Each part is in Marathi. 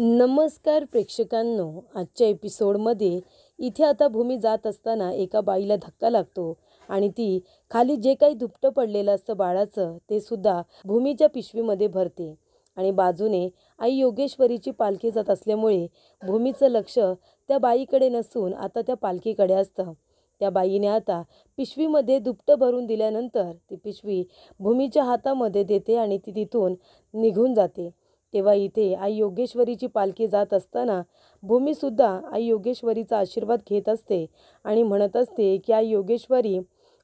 नमस्कार प्रेक्षकांनो, आजच्या एपिसोडमध्ये इथे आता भूमी जात असताना एका बाईला धक्का लागतो आणि ती खाली जे काही दुपटं पडलेलं असतं बाळाचं ते सुद्धा भूमीच्या पिशवीमध्ये भरते. आणि बाजूने आई योगेश्वरीची पालखी जात असल्यामुळे भूमीचं लक्ष त्या बाईकडे नसून आता त्या पालखीकडे असतं. त्या बाईने आता पिशवीमध्ये दुपटं भरून दिल्यानंतर ती पिशवी भूमीच्या हातामध्ये देते आणि ती तिथून निघून जाते. तेव्हा इथे आई योगेश्वरीची पालखी जात असताना भूमीसुद्धा आई योगेश्वरीचा आशीर्वाद घेत असते आणि म्हणत असते की आई योगेश्वरी,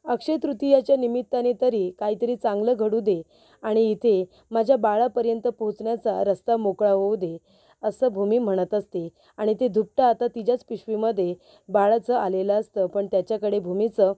अक्षय तृतीयाच्या निमित्ताने तरी काहीतरी चांगलं घडू दे आणि इथे माझ्या बाळापर्यंत पोहोचण्याचा रस्ता मोकळा होऊ दे, असं भूमी म्हणत असते. आणि ते दुपटं आता तिच्याच पिशवीमध्ये बाळाचं आलेलं असतं, पण त्याच्याकडे भूमीचं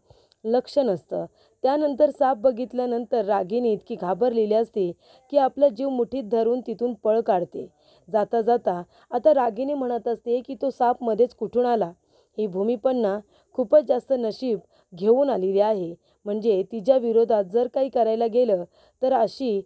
लक्ष नसतं. त्यानंतर साप बघितल्यानंतर रागिनी इतकी घाबरलेली असते की आपला जीव मुठीत धरून तिथून पळ काढते. जाता जाता आता रागिनी म्हणत असते की तो साप मध्येच कुठून आला. ही भूमी पण ना खूपच जास्त नशीब घेऊन आलेली आहे. म्हणजे तिच्या विरोधात जर काही करायला गेलं तर अशी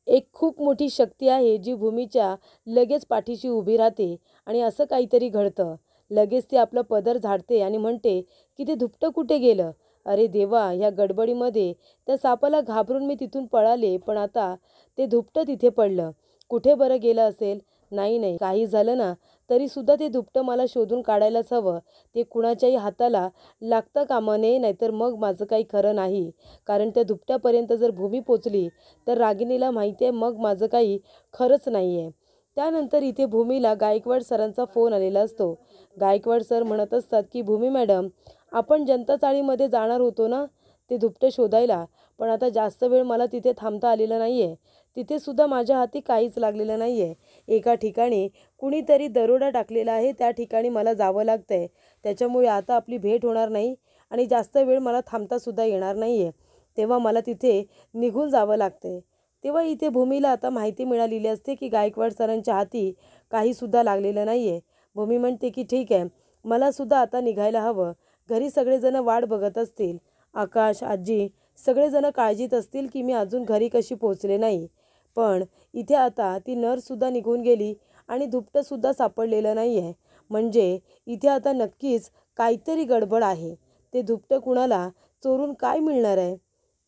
एक खूप मोठी शक्ती आहे जी भूमीच्या लगेच पाठीशी उभी राहते आणि असं काहीतरी घडतं. लगेच ती आपला पदर झाडते आणि म्हणते की ते दुपटं कुठे गेलं. अरे देवा, ह्या गडबडीमध्ये त्या सापाला घाबरून मी तिथून पळाले, पण आता ते दुपटं तिथे पडलं. कुठे बरं गेलं असेल. नाही नाही, काही झालं ना तरीसुद्धा ते दुपटं मला शोधून काढायलाच हवं. ते कुणाच्याही हाताला लागता कामा नये, नाहीतर मग माझं काही खरं नाही. कारण त्या दुपट्यापर्यंत जर भूमी पोचली तर रागिणीला माहिती आहे मग माझं काही खरंच नाही आहे. त्यानंतर इथे भूमीला गायकवाड सरांचा फोन आलेला असतो. गायकवाड सर म्हणत असतात की भूमी मॅडम, आपण जनता चाळीमध्ये जाणार होतो ना ते दुपटं शोधायला, पण आता जास्त वेळ मला तिथे थांबता आलेलं नाही आहे. तिथे सुद्धा माझ्या हाती काहीच लागलेलं नाही आहे. एका ठिकाणी कुणीतरी दरोडा टाकलेला आहे, त्या ठिकाणी मला जावं लागतं आहे. त्याच्यामुळे आता आपली भेट होणार नाही आणि जास्त वेळ मला थांबतासुद्धा येणार नाही आहे. तेव्हा मला तिथे निघून जावं लागतं आहे. तेव्हा इथे भूमीला आता माहिती मिळालेली असते की गायकवाड सरांच्या हाती काहीसुद्धा लागलेलं नाही आहे. भूमी म्हणते की ठीक आहे, मलासुद्धा आता निघायला हवं. घरी सगळेजण वाट बघत असतील. आकाश, आजी सगळेजण काळजीत असतील की मी अजून घरी कशी पोहोचले नाही. पण इथे आता ती नर्ससुद्धा निघून गेली आणि दुपटंसुद्धा सापडलेलं नाही आहे. म्हणजे इथे आता नक्कीच काहीतरी गडबड आहे. ते दुपटं कुणाला चोरून काय मिळणार आहे.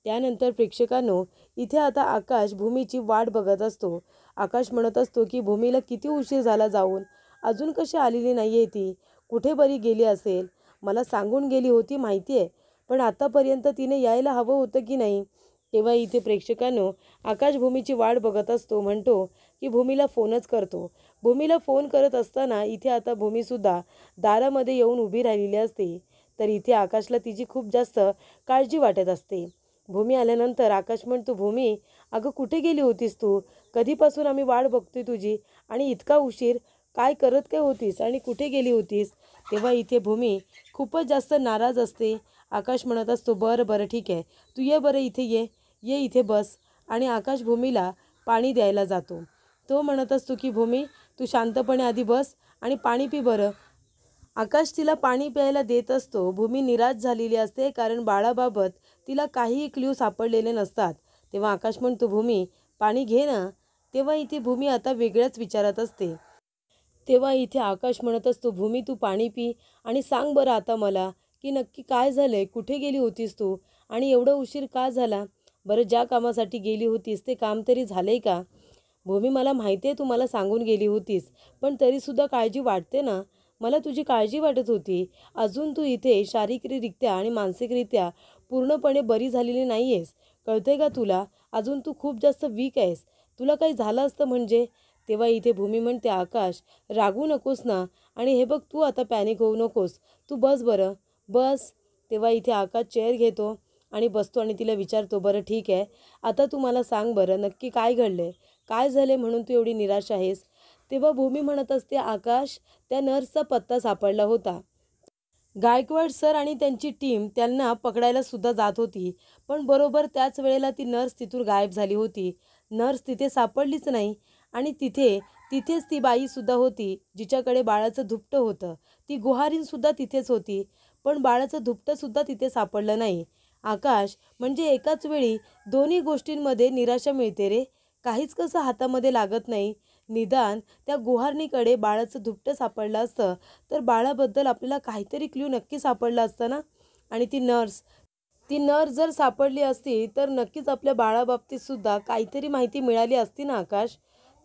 त्यानंतर प्रेक्षकांनो, इथे आता आकाश भूमीची वाट बघत असतो. आकाश म्हणत असतो की भूमीला किती उशीर झाला जाऊन, अजून कशी आलेली नाही आहे ती. कुठे बरी गेली असेल. मला सांगून गेली होती माहिती आहे, पण आतापर्यंत तिने यायला हवं होतं की नाही. तेव्हा इथे प्रेक्षकांनो, आकाश भूमीची वाट बघत असतो. म्हणतो की भूमीला फोनच करतो. भूमीला फोन करत असताना इथे आता भूमीसुद्धा दारामध्ये येऊन उभी राहिलेली असते. तर इथे आकाशला तिची खूप जास्त काळजी वाटत असते. भूमी आल्यानंतर आकाश म्हणतो, भूमी अगं कुठे गेली होतीस तू. कधीपासून आम्ही वाट बघतोय तुझी आणि इतका उशीर काय करत काय होतीस आणि कुठे गेली होतीस. तेव्हा इथे भूमी खूपच जास्त नाराज असते. आकाश म्हणत असतो, बरं बरं ठीक आहे, तू ये बरं इथे ये ये इथे बस. आणि आकाश भूमीला पाणी द्यायला जातो. तो म्हणत असतो की भूमी, तू शांतपणे आधी बस आणि पाणी पी बरं. आकाश तिला पाणी प्यायला देत असतो. भूमी निराश झालेली असते कारण बाळाबाबत तिला काहीही क्ल्यू सापडलेले नसतात. तेव्हा आकाश म्हणतो, भूमी पाणी घे ना. तेव्हा इथे भूमी आता वेगळ्याच विचारात असते. तेव्हा इथे आकाश म्हणत असतो, भूमी तू पाणी पी आणि सांग बरं आता मला की नक्की काय झालंय. कुठे गेली होतीस तू आणि एवढा उशीर का झाला. बरं, ज्या कामासाठी गेली होतीस ते काम तरी झालंय का. भूमी मला माहिती आहे तू मला सांगून गेली होतीस, पण तरीसुद्धा काळजी वाटते ना. मला तुझी काळजी वाटत होती. अजून तू इथे शारीरिकरित्या आणि मानसिकरित्या पूर्णपणे बरी झालेली नाही आहेस. कळतंय का तुला. अजून तू खूप जास्त वीक आहेस. तुला काही झालं असतं म्हणजे. तेव्हा इथे भूमी म्हणते, आकाश रागू नकोस ना. आणि हे बघ, तू आता पॅनिक होऊ नकोस. तू बस बरं बस. तेव्हा इथे आकाश चेअर घेतो आणि बसतो आणि तिला विचारतो, बरं ठीक आहे, आता तू मला सांग बरं नक्की काय घडलंय. काय झाले म्हणून तू एवढी निराश आहेस. तेव्हा भूमी म्हणत असते, आकाश त्या नर्सचा पत्ता सापडला होता. गायकवाड सर आणि त्यांची टीम त्यांना पकडायला सुद्धा जात होती, पण बरोबर त्याच वेळेला ती नर्स तिथून गायब झाली होती. नर्स तिथे सापडलीच नाही आणि तिथेच ती बाईसुद्धा होती जिच्याकडे बाळाचं धुपटं होतं. ती गुहारीनसुद्धा तिथेच होती, पण बाळाचं धुपटंसुद्धा तिथे सापडलं नाही. आकाश, म्हणजे एकाच वेळी दोन्ही गोष्टींमध्ये निराशा मिळते रे. काहीच कसं हातामध्ये लागत नाही. निदान त्या गुहारणीकडे बाळाचं दुपटं सापडलं असतं तर बाळाबद्दल आपल्याला काहीतरी क्ल्यू नक्की सापडला असता ना. आणि ती नर्स जर सापडली असती तर नक्कीच आपल्या बाळाबाबतीत सुद्धा काहीतरी माहिती मिळाली असती ना आकाश.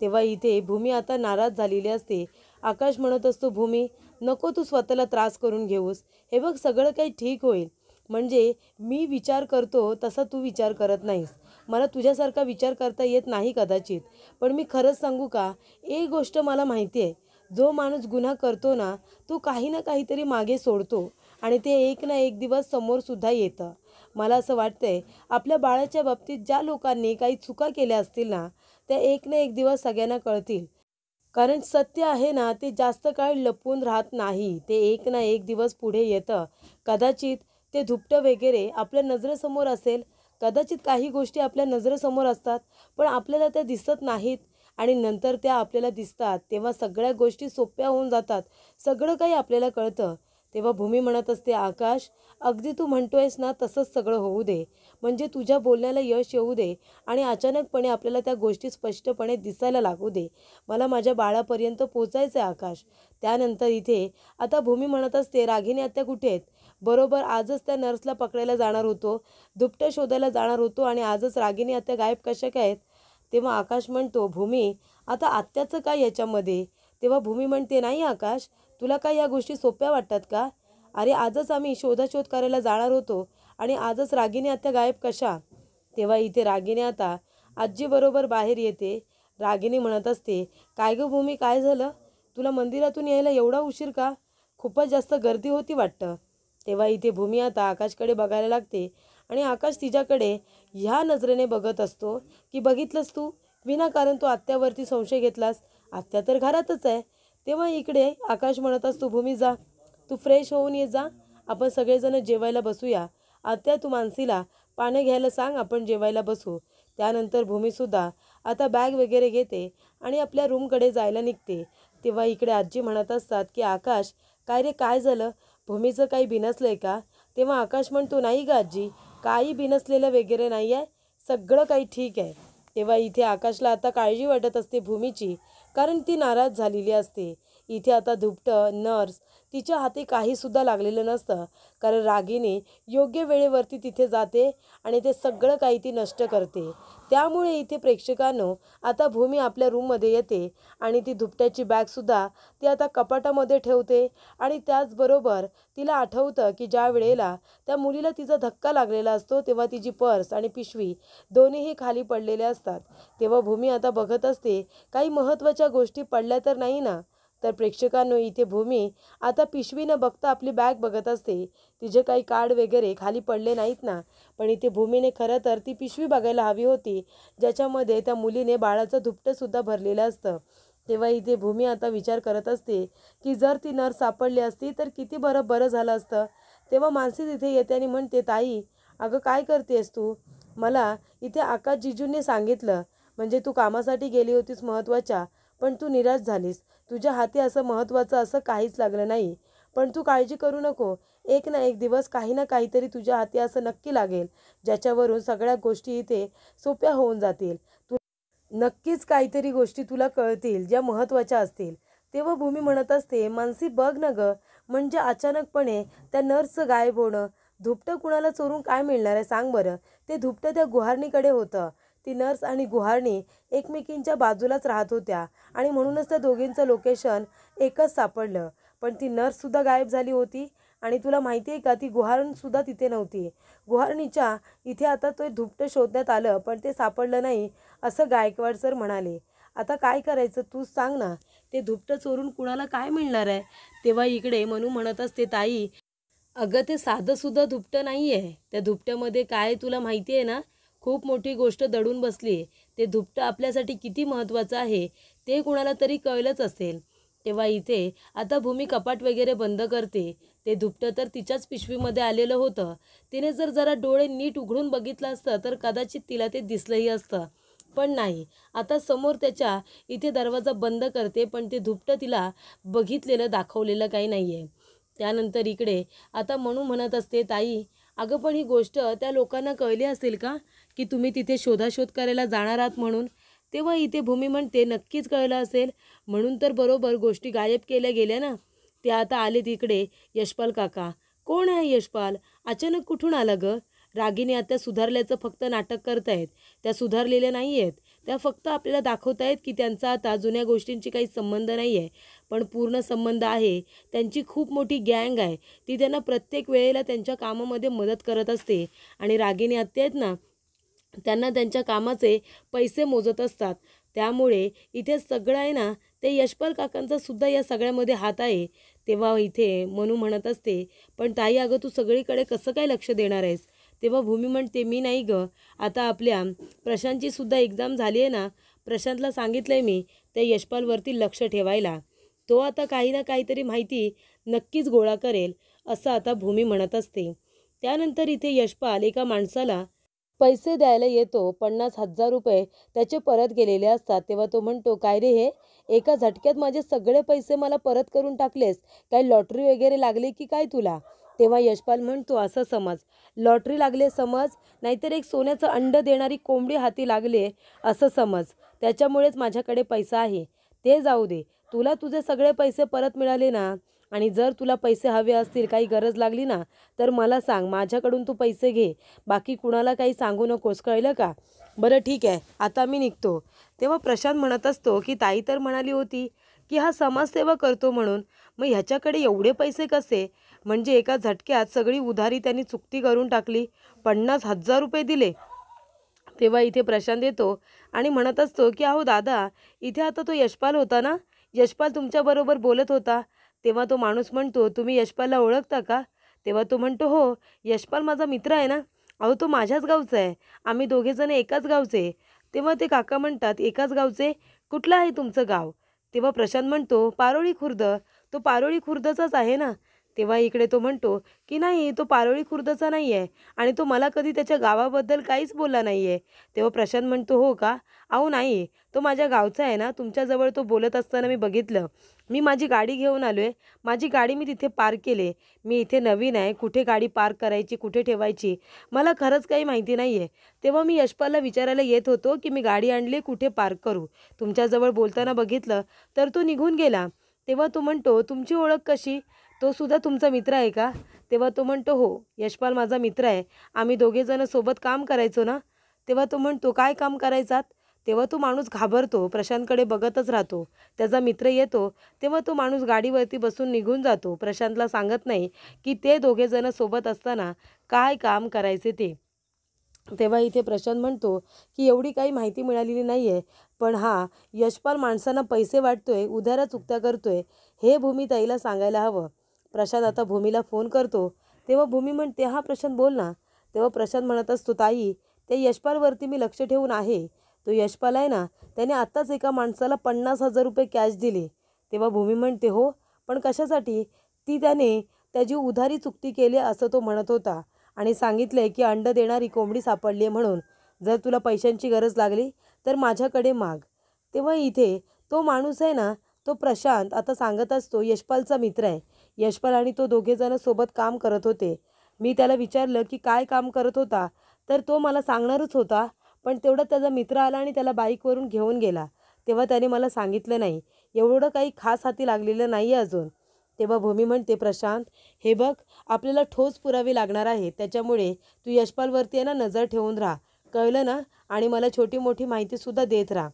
तेव्हा इथे भूमी आता नाराज झालेली असते. आकाश म्हणत असतो, भूमी नको तू स्वतःला त्रास करून घेऊस. हे बघ सगळं काही ठीक होईल. म्हणजे मी विचार करतो तसा तू विचार करत नाहीस. मला तुझ्यासारखा विचार करता येत नाही कदाचित. पण मी खरंच सांगू का, एक गोष्ट मला माहिती आहे. जो माणूस गुन्हा करतो ना तो काही ना काहीतरी मागे सोडतो आणि ते एक ना एक दिवस समोरसुद्धा येतं. मला असं वाटतंय आपल्या बाळाच्या बाबतीत ज्या लोकांनी काही चुका केल्या असतील ना त्या एक ना एक दिवस सगळ्यांना कळतील. कारण सत्य आहे ना ते जास्त काळ लपून राहत नाही. ते एक ना एक दिवस पुढे येतं. कदाचित ते धुपटं वगैरे आपल्या नजरेसमोर असेल. कदाचित काही गोष्टी आपल्या नजरेसमोर असतात पण आपल्याला त्या दिसत नाहीत आणि नंतर त्या आपल्याला दिसतात तेव्हा सगळ्या गोष्टी सोप्या होऊन जातात. सगळं काही आपल्याला कळतं. तेव्हा भूमी म्हणत असते, आकाश अगदी तू म्हणतोयस ना तसंच सगळं होऊ दे. म्हणजे तुझ्या बोलण्याला यश येऊ दे आणि अचानकपणे आपल्याला त्या गोष्टी स्पष्टपणे दिसायला लागू दे. मला माझ्या बाळापर्यंत पोचायचं आहे आकाश. त्यानंतर इथे आता भूमी म्हणत असते, रागिनी आत्या कुठे आहेत? बरोबर आजच त्या नर्सला पकडायला जाणार होतो, दुपटं शोधायला जाणार होतो आणि आजच रागिनी आत्या गायब कशा काय आहेत? तेव्हा आकाश म्हणतो, भूमी आता आत्याचं काय याच्यामध्ये? तेव्हा भूमी म्हणते, नाही आकाश तुला काय या गोष्टी सोप्या वाटतात का? अरे आजच आम्ही शोधाशोध करायला जाणार होतो आणि आजच रागिनी आत्या गायब कशा? तेव्हा इथे रागिनी आता आजीबरोबर बाहेर येते. रागिनी म्हणत असते, काय गं भूमी काय झालं? तुला मंदिरातून यायला एवढा उशीर का? खूपच जास्त गर्दी होती वाटतं. तेव्हा इथे भूमी आता आकाशकडे बघायला लागते आणि आकाश तिच्याकडे ह्या नजरेने बघत असतो की बघितलंस तू विनाकारण तू आत्यावरती संशय घेतलास. आत्या तर घरातच आहे. तेव्हा इकडे आकाश म्हणत असतो, भूमी जा तू फ्रेश होऊन ये जा. आपण सगळेजण जेवायला बसूया. आत्या तू मानसीला पाणी घ्यायला सांग, आपण जेवायला बसू. त्यानंतर भूमीसुद्धा आता बॅग वगैरे घेते आणि आपल्या रूमकडे जायला निघते. तेव्हा इकडे आजी म्हणत असतात की आकाश काय रे काय झालं? भूमीचं काही बिनसलं आहे का? तेव्हा आकाश म्हणतो, नाही ग आजी काही बिनसलेलं वगैरे नाही आहे, सगळं काही ठीक आहे. तेव्हा इथे आकाशला आता काळजी वाटत असते भूमीची, कारण ती नाराज झालेली असते. इथे आता धुपटं नर्स तिच्या हाती काहीसुद्धा लागलेलं नसतं कारण रागिनी योग्य वेळेवरती तिथे जाते आणि ते सगळं काही ती नष्ट करते. त्यामुळे इथे प्रेक्षकांनो आता भूमी आपल्या रूममध्ये येते आणि ती धुपट्याची बॅगसुद्धा ती आता कपाटामध्ये ठेवते आणि त्याचबरोबर तिला आठवतं की ज्या वेळेला त्या मुलीला तिचा धक्का लागलेला असतो तेव्हा तिची पर्स आणि पिशवी दोन्हीही खाली पडलेले असतात. तेव्हा भूमी आता बघत असते काही महत्त्वाच्या गोष्टी पडल्या तर नाही ना. तर प्रेक्षकांनो इथे भूमी आता पिशवी न बघता आपली बॅग बघत असते. तिचे काही कार्ड वगैरे खाली पडले नाहीत ना. पण इथे भूमीने खरं तर ती पिशवी बघायला हवी होती ज्याच्यामध्ये त्या मुलीने बाळाचं धुपटंसुद्धा भरलेलं असतं. तेव्हा इथे भूमी आता विचार करत असते की जर ती नर्स सापडली असती तर किती बरं झालं असतं. तेव्हा मानसी तिथे येते आणि म्हणते, ताई अगं काय करतेस तू? मला इथे आकाश जिजूंनी सांगितलं म्हणजे तू कामासाठी गेली होतीस महत्त्वाच्या, पण तू निराश झालीस. तुझ्या हाती असं महत्त्वाचं असं काहीच लागलं नाही. पण तू काळजी करू नको. एक ना एक दिवस काही ना काहीतरी तुझ्या हाती असं नक्की लागेल ज्याच्यावरून सगळ्या गोष्टी इथे सोप्या होऊन जातील. तू नक्कीच काहीतरी गोष्टी तुला कळतील ज्या महत्त्वाच्या असतील. तेव्हा भूमी म्हणत असते, मानसी बघ ना गं, म्हणजे अचानकपणे त्या नर्सचं गायब होणं. धुपटं कुणाला चोरून काय मिळणार आहे सांग बरं? ते धुपटं त्या गुहारणीकडे होतं. ती नर्स आणि गुहारणी एकमेकींच्या बाजूलाच राहत होत्या आणि म्हणूनच त्या दोघींचं लोकेशन एकच सापडलं. पण ती नर्ससुद्धा गायब झाली होती आणि तुला माहिती आहे का ती गुहारणसुद्धा तिथे नव्हती. गुहारणीच्या इथे आता ते धुपटं शोधण्यात आलं पण ते सापडलं नाही असं गायकवाड सर म्हणाले. आता काय करायचं तूच सांग ना. ते धुपटं चोरून कुणाला काय मिळणार आहे? तेव्हा इकडे मनू म्हणत असते, ताई अगं ते साधंसुद्धा धुपटं नाही आहे. त्या धुपट्यामध्ये काय तुला माहिती आहे ना, खूप मोठी गोष्ट दडून बसली आहे. ते धुपटं आपल्यासाठी किती महत्त्वाचं आहे ते कुणाला तरी कळलंच असेल. तेव्हा इथे आता भूमी कपाट वगैरे बंद करते. ते धुपटं तर तिच्याच पिशवीमध्ये आलेलं होतं. तिने जर जरा डोळे नीट उघडून बघितलं असतं तर कदाचित तिला ते दिसलंही असतं. पण नाही. आता समोर त्याच्या इथे दरवाजा बंद करते पण ते धुपटं तिला बघितलेलं दाखवलेलं काही नाही आहे. त्यानंतर इकडे आता मनू म्हणत असते, ताई अगं पण ही गोष्ट त्या लोकांना कळली असेल का की तुम्ही तिथे शोधाशोध करायला जाणार आहात म्हणून? तेव्हा इथे भूमी म्हणते नक्कीच कळलं असेल, म्हणून तर बरोबर गोष्टी गायब केल्या गेल्या ना. ते आता आले तिकडे यशपाल काका. कोण आहे यशपाल? अचानक कुठून आला ग? रागिनी आता सुधारल्याचं फक्त नाटक करतायत, त्या सुधारलेल्या नाही आहेत. त्या फक्त आपल्याला दाखवतायत की त्यांचा आता जुन्या गोष्टींची काही संबंध नाही आहे, पण पूर्ण संबंध आहे. त्यांची खूप मोठी गँग आहे, ती त्यांना प्रत्येक वेळेला त्यांच्या कामामध्ये मदत करत असते. आणि रागिनी आत्या आहेत ना, त्यांना त्यांच्या कामाचे पैसे मोजत असतात. त्यामुळे इथे सगळं आहे ना, ते यशपाल काकांचा सुद्धा या सगळ्यामध्ये हात आहे. तेव्हा इथे मनू म्हणत असते, पण ताई अगं तू सगळीकडे कसं काय लक्ष देणार आहेस? तेव्हा भूमी म्हणते मी नाही गं, आता आपल्या प्रशांतची सुद्धा एक्झाम झाली आहे ना, प्रशांतला सांगितलं आहे मी त्या यशपालवरती लक्ष ठेवायला. तो आता काही ना काहीतरी माहिती नक्कीच गोळा करेल, असं आता भूमी म्हणत असते. त्यानंतर इथे यशपाल एका माणसाला पैसे द्यायला येतो. 50,000 रुपये त्याचे परत गेलेले असतात. तेव्हा तो म्हणतो काय रे हे, एका झटक्यात माझे सगळे पैसे मला परत करून टाकलेस, काय लॉटरी वगैरे लागली की काय तुला? तेव्हा यशपाल म्हणतो असं समज, लॉटरी लागले समज, नाहीतर एक सोन्याचं अंड देणारी कोंबडी हाती लागले असं समज, त्याच्यामुळेच माझ्याकडे पैसा आहे. ते जाऊ दे, तुला तुझे सगळे पैसे परत मिळाले ना, आणि जर तुला पैसे हवे असतील, काही गरज लागली ना, तर मला सांग, माझ्याकडून तू पैसे घे, बाकी कुणाला काही सांगू नकोस, कळलं का? बरं ठीक आहे, आता मी निघतो. तेव्हा प्रशांत म्हणत असतो की ताई तर म्हणाली होती की हा समाजसेवा करतो म्हणून, मग ह्याच्याकडे एवढे पैसे कसे? म्हणजे एका झटक्यात सगळी उधारी त्यांनी चुकती करून टाकली, 50,000 रुपये दिले. तेव्हा इथे प्रशांत येतो आणि म्हणत असतो की अहो दादा, इथे आता तो यशपाल होता ना, यशपाल तुमच्याबरोबर बोलत होता. तेव्हा तो माणूस म्हणतो तुम्ही यशपालला ओळखता का? तेव्हा तो म्हणतो हो, यशपाल माझा मित्र आहे ना. अहो तो माझ्याच गावचा आहे, आम्ही दोघेजण एकाच गावचे. तेव्हा ते काका म्हणतात एकाच गावचे, कुठलं आहे तुमचं गाव? तेव्हा प्रशांत म्हणतो पारोळी खुर्द. तो पारोळी खुर्दचाच आहे ना. तेव्हा इकडे तो म्हणतो की नाही, तो पारोळी खुर्दचा नाही आहे आणि तो मला कधी त्याच्या गावाबद्दल काहीच बोलला नाही आहे. तेव्हा प्रशांत म्हणतो हो का? अहो नाही, तो माझ्या गावचा आहे ना. तुमच्याजवळ तो बोलत असताना मी बघितलं. मी माझी गाडी घेऊन आलो आहे, माझी गाडी मी तिथे पार्क केले. मी इथे नवीन आहे, कुठे गाडी पार्क करायची, कुठे ठेवायची मला खरंच काही माहिती नाही आहे. तेव्हा मी यशपालला विचारायला येत होतो की मी गाडी आणली, कुठे पार्क करू. तुमच्याजवळ बोलताना बघितलं तर तो निघून गेला. तेव्हा तो म्हणतो तुमची ओळख कशी? तो सुद्धा तुमचा मित्र आहे का? तेव्हा तो म्हणतो हो, यशपाल माझा मित्र आहे, आम्ही दोघेजण सोबत काम करायचो ना. तेव्हा तो म्हणतो काय काम करायचात? तेव्हा तो माणूस घाबरतो, प्रशांतकडे बघतच राहतो. त्याचा मित्र येतो तेव्हा तो माणूस गाडीवरती बसून निघून जातो. प्रशांतला सांगत नाही की ते दोघेजण सोबत असताना काय काम करायचे ते. तेव्हा इथे प्रशांत म्हणतो की एवढी काही माहिती मिळालेली नाही आहे, पण हा यशपाल माणसांना पैसे वाटतोय, उधाऱ्या चुकत्या करतोय, हे भूमीताईला सांगायला हवं. प्रशांत आता भूमीला फोन करतो. तेव्हा भूमी म्हणते हा प्रशांत बोल ना. तेव्हा प्रशांत म्हणत असतो ताई, त्या यशपालवरती मी लक्ष ठेवून आहे. तो यशपाल आहे ना, त्याने आत्ताच एका माणसाला 50,000 रुपये कॅश दिले. तेव्हा भूमी म्हणते हो, पण कशासाठी? ती त्याने त्याची उधारी चुकती केली असं तो म्हणत होता आणि सांगितलंय की अंड देणारी कोंबडी सापडली आहे म्हणून, जर तुला पैशांची गरज लागली तर माझ्याकडे माग. तेव्हा इथे तो माणूस आहे ना, तो प्रशांत आता सांगत असतो यशपालचा मित्र आहे. यशपाल आणि तो दोघेजण सोबत काम करत होते. मी त्याला विचारलं की काय काम करत होता, तर तो मला सांगणारच होता, पण तेवढं त्याचा मित्र आला आणि त्याला बाईकवरून घेऊन गेला. तेव्हा त्याने मला सांगितलं नाही. एवढं काही खास हाती लागलेलं नाही आहे अजून. तेव्हा भूमी म्हणते प्रशांत, हे बघ, आपल्याला ठोस पुरावे लागणार आहे, त्याच्यामुळे तू यशपालवरती आहे ना नजर ठेवून राहा, कळलं ना, आणि मला छोटी मोठी माहितीसुद्धा देत राहा.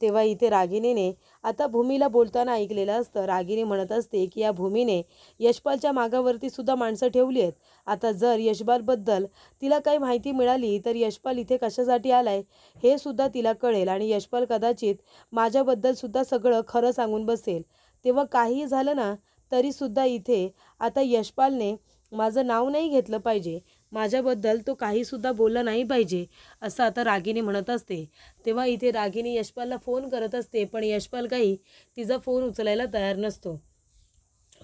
तेव्हा इथे रागिनीने आता भूमीला बोलताना ऐकलेलं असतं. रागिनी म्हणत असते की या भूमीने यशपालच्या मागावरती सुद्धा माणसं ठेवली आहेत. आता जर यशपालबद्दल तिला काही माहिती मिळाली तर यशपाल इथे कशासाठी आलाय हे सुद्धा तिला कळेल आणि यशपाल कदाचित माझ्याबद्दल सुद्धा सगळं खरं सांगून बसेल. तेव्हा काहीही झालं ना तरीसुद्धा इथे आता यशपालने माझं नाव नाही घेतलं पाहिजे, माझ्याबद्दल तो काहीसुद्धा बोलला नाही पाहिजे, असं आता रागिनी म्हणत असते. तेव्हा इथे रागिनी यशपालला फोन करत असते, पण यशपाल काही तिचा फोन उचलायला तयार नसतो.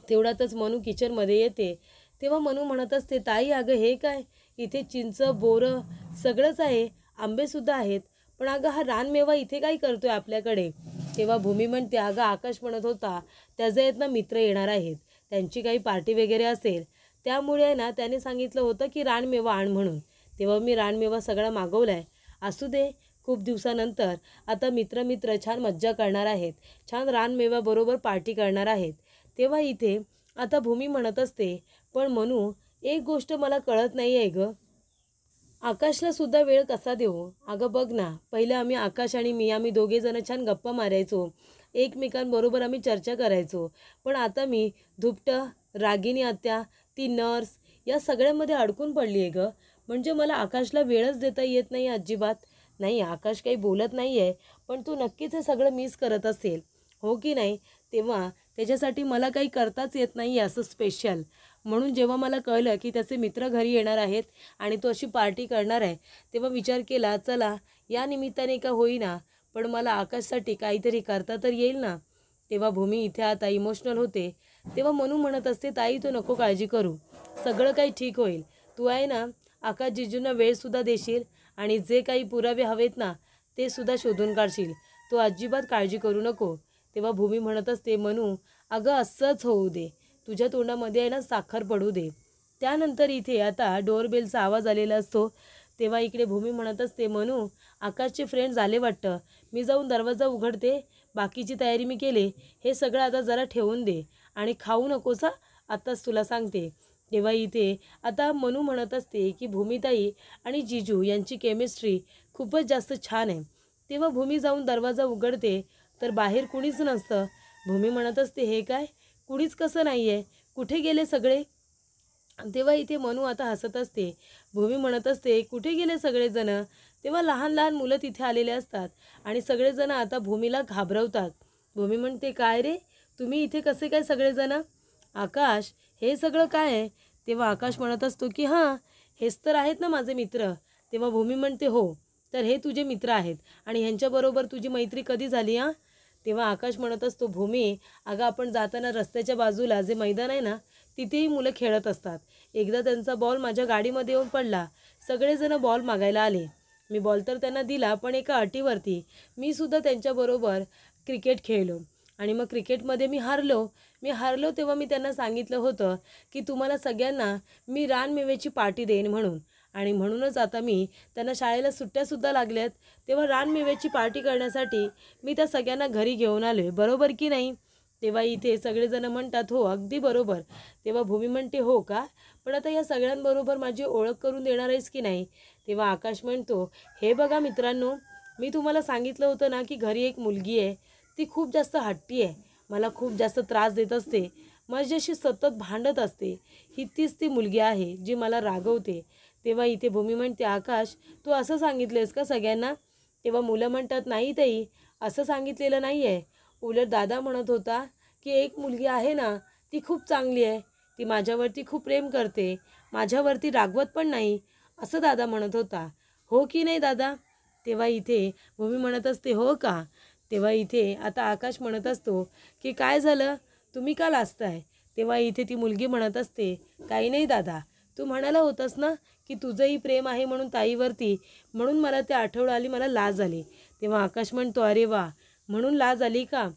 तेवढ्यातच मनू किचनमध्ये येते. तेव्हा मनू म्हणत असते ताई अगं हे काय, इथे चिंच बोरं सगळंच आहे, आंबेसुद्धा आहेत, पण अगं हा रानमेवा इथे काय करतोय आपल्याकडे? तेव्हा भूमी म्हणते अगं आकाश म्हणत होता त्याचे आहेत ना मित्र येणार आहेत, त्यांची काही पार्टी वगैरे असेल, त्यामुळे ना त्याने सांगितलं होतं की रानमेवा आण म्हणून. तेव्हा मी रानमेवा सगळा मागवला आहे. असू दे, खूप दिवसानंतर आता मित्र छान मज्जा करणार आहेत, छान रानमेव्याबरोबर पार्टी करणार आहेत. तेव्हा इथे आता भूमी म्हणत असते, पण मनू एक गोष्ट मला कळत नाही आहे गं, आकाशला सुद्धा वेळ कसा देऊ? अगं बघ ना, पहिलं आकाश आणि मी आम्ही दोघे जण छान गप्पा मारायचो, एकमेकांबरोबर आम्ही चर्चा करायचो. पण आता मी धुपटं, रागिनी आत्या, ती नर्स या सगळ्यामध्ये अडकून पडली आहे गं. म्हणजे मला आकाशला वेळच देता येत नाही अजिबात. नाही, आकाश काही बोलत नाही आहे, पण तू नक्कीच हे सगळं मिस करत असेल, हो की नाही? तेव्हा त्याच्यासाठी मला काही करताच येत नाही असं स्पेशल. म्हणून जेव्हा मला कळलं की त्याचे मित्र घरी येणार आहेत आणि तो अशी पार्टी करणार आहे, तेव्हा विचार केला, चला या निमित्ताने का होईना, पण मला आकाशसाठी काहीतरी करता तर येईल ना. तेव्हा भूमी इथे आता इमोशनल होते. तेव्हा मनू म्हणत असते, ताई तू नको काळजी करू, सगळं काही ठीक होईल. तू आहे ना, आकाश जिजूंना वेळसुद्धा देशील आणि जे काही पुरावे हवेत ना ते सुद्धा शोधून काढशील. तू अजिबात काळजी करू नको. तेव्हा भूमी म्हणत असते, मनू अगं असंच होऊ दे, तुझ्या तोंडामध्ये आहे ना साखर पडू दे. त्यानंतर इथे आता डोअरबेलचा आवाज आलेला असतो. तेव्हा इकडे भूमी म्हणत असते, मनू आकाशचे फ्रेंड्स आले वाटतं, मी जाऊन दरवाजा उघडते, बाकीची तयारी मी केले, हे सगळं आता जरा ठेवून दे आणि खाऊ नकोस हां, आत्ताच तुला सांगते. तेव्हा इथे आता मनू म्हणत असते की भूमिताई आणि जिजू यांची केमिस्ट्री खूपच जास्त छान आहे. तेव्हा भूमी जाऊन दरवाजा उघडते तर बाहेर कुणीच नसतं. भूमी म्हणत असते, हे काय, कुणीच कसं नाही आहे, कुठे गेले सगळे? तेव्हा इथे मनू आता हसत असते. भूमी म्हणत असते, कुठे गेले सगळेजण? तेव्हा लहान लहान मुलं तिथे आलेले असतात आणि सगळेजण आता भूमीला घाबरवतात. भूमी म्हणते, काय रे, तुम्ही इथे कसे काय सगळेजण? आकाश, हे सगळं काय आहे? तेव्हा आकाश म्हणत असतो की हां, हेच तर आहेत ना माझे मित्र. तेव्हा भूमी म्हणते, हो, तर हे तुझे मित्र आहेत आणि ह्यांच्याबरोबर तुझी मैत्री कधी झाली हां? तेव्हा आकाश म्हणत असतो, भूमी अगं आपण जाताना रस्त्याच्या बाजूला जे मैदान आहे ना, तिथेही मुलं खेळत असतात. एकदा त्यांचा बॉल माझ्या गाडीमध्ये येऊन पडला, सगळेजण बॉल मागायला आले. मी बॉल तर त्यांना दिला, पण एका अटीवरती, मी सुद्धा त्यांच्याबरोबर क्रिकेट खेळलो आणि मग क्रिकेटमध्ये मी हारलो तेव्हा मी त्यांना सांगितलं होतं की तुम्हाला सगळ्यांना मी रानमेव्याची पार्टी देईन म्हणून, आणि म्हणूनच आता मी त्यांना शाळेला सुट्ट्यासुद्धा लागल्यात, तेव्हा रानमेव्याची पार्टी करण्यासाठी मी त्या सगळ्यांना घरी घेऊन आलो आहे, बरोबर की नाही? तेव्हा इथे सगळेजण म्हणतात, हो अगदी बरोबर. तेव्हा भूमी म्हणते, हो का, पण आता या सगळ्यांबरोबर माझी ओळख करून देणार आहेस की नाही? तेव्हा आकाश म्हणतो, हे बघा मित्रांनो, मी तुम्हाला सांगितलं होतं ना की घरी एक मुलगी आहे, ती खूप जास्त हट्टी आहे, मला खूप जास्त त्रास देत असते, माझ्याशी सतत भांडत असते, तीच ती मुलगी आहे जी मला रागवते. तेव्हा इथे भूमी म्हणते, आकाश तू असं सांगितलेस का सगळ्यांना? तेव्हा मुलं म्हणतात, नाही ताई, असं सांगितलेलं नाही आहे, उलट दादा म्हणत होता की एक मुलगी आहे ना, ती खूप चांगली आहे, ती माझ्यावरती खूप प्रेम करते, माझ्यावरती रागवत पण नाही, असं दादा म्हणत होता, हो की नाही दादा? तेव्हा इथे भूमी म्हणत असते, हो का? तेव्हा इथे आता आकाश म्हणत असतो की काय झालं, तुम्ही का लाजताय? तेव्हा इथे ती मुलगी म्हणत असते, काही नाही दादा, तू म्हणाला होतास ना की तुझंही प्रेम आहे म्हणून ताईवरती, म्हणून मला ते आठवण आली, मला लाज आली. तेव्हा आकाश म्हणतो, अरे वा, म्हणून लाज आली का?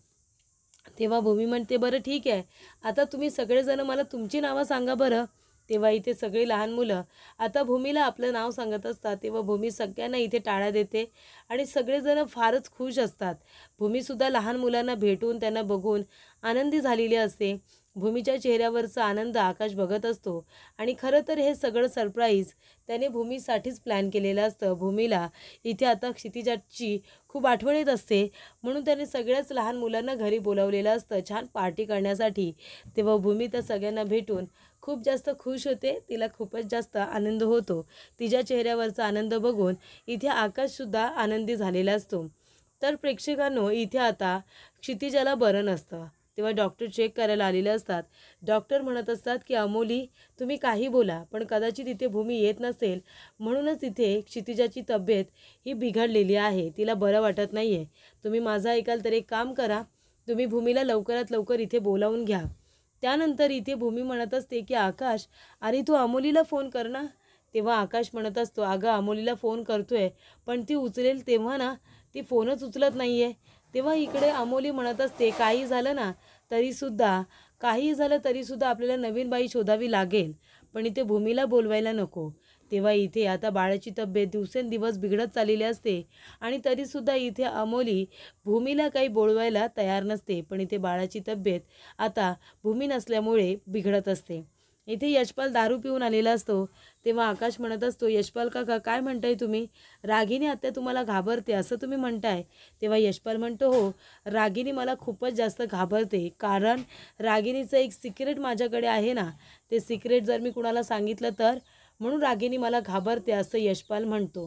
तेव्हा भूमी म्हणते, बरं ठीक आहे, आता तुम्ही सगळेजण मला तुमची नावं सांगा बरं. तेव्हा इथे सगळी लहान मुलं आता भूमीला आपलं नाव सांगत असतात. तेव्हा भूमी सगळ्यांना इथे टाळ्या देते आणि सगळेजण फारच खुश असतात. भूमीसुद्धा लहान मुलांना भेटून त्यांना बघून आनंदी झालेली असते. भूमीच्या चेहऱ्यावरचा आनंद आकाश बघत असतो आणि खरं तर हे सगळं सरप्राईज त्याने भूमीसाठीच प्लॅन केलेलं असतं. भूमीला इथे आता क्षितिजाची खूप आठवण येत असते, म्हणून त्याने सगळ्याच लहान मुलांना घरी बोलावलेलं असतं छान पार्टी करण्यासाठी. तेव्हा भूमी त्या सगळ्यांना भेटून खूप जास्त खुश होते, तिला खूपच जास्त आनंद होतो. तिच्या चेहऱ्यावरचा आनंद बघून इथे आकाशसुद्धा आनंदी झालेला असतो. तर प्रेक्षकांनो, इथे आता क्षितिजाला बरं नसतं, तेव्हा डॉक्टर चेक करायला आलेले असतात. डॉक्टर म्हणत असतात की अमोली, तुम्ही काही बोला, पण कदाचित इथे भूमी येत नसेल, म्हणूनच इथे क्षितिजाची तब्येत ही बिघडलेली आहे, तिला बरं वाटत नाही आहे. तुम्ही माझं ऐकाल तर एक काम करा, तुम्ही भूमीला लवकरात लवकर इथे बोलावून घ्या. त्यानंतर इथे भूमी म्हणत असते की आकाश, अरे तू अमोलीला फोन कर ना. तेव्हा आकाश म्हणत असतो, अगं अमोलीला फोन करतोय, पण ती उचलेल तेव्हा ना, ती फोनच उचलत नाही आहे. तेव्हा इकडे अमोली म्हणत असते, काही झालं तरीसुद्धा आपल्याला नवीन बाई शोधावी लागेल, पण इथे भूमीला बोलवायला नको. तेव्हा इथे आता बाळाची तब्येत दिवसेंदिवस बिघडत चाललेली असते आणि तरीसुद्धा इथे अमोली भूमीला काही बोलवायला तयार नसते. पण इथे बाळाची तब्येत आता भूमी नसल्यामुळे बिघडत असते. इथे यशपाल दारू पिऊन आलेला असतो. तेव्हा आकाश म्हणत असतो, यशपाल काका काय म्हणताय तुम्ही? रागिनी आत्या तुम्हाला घाबरते असं तुम्ही म्हणताय. तेव्हा यशपाल म्हणतो, हो रागिनी मला खूपच जास्त घाबरते, कारण रागिनीचं एक सिक्रेट माझ्याकडे आहे ना, ते सिक्रेट जर मी कुणाला सांगितलं तर, म्हणून रागिनी मला घाबरते असं यशपाल म्हणतो.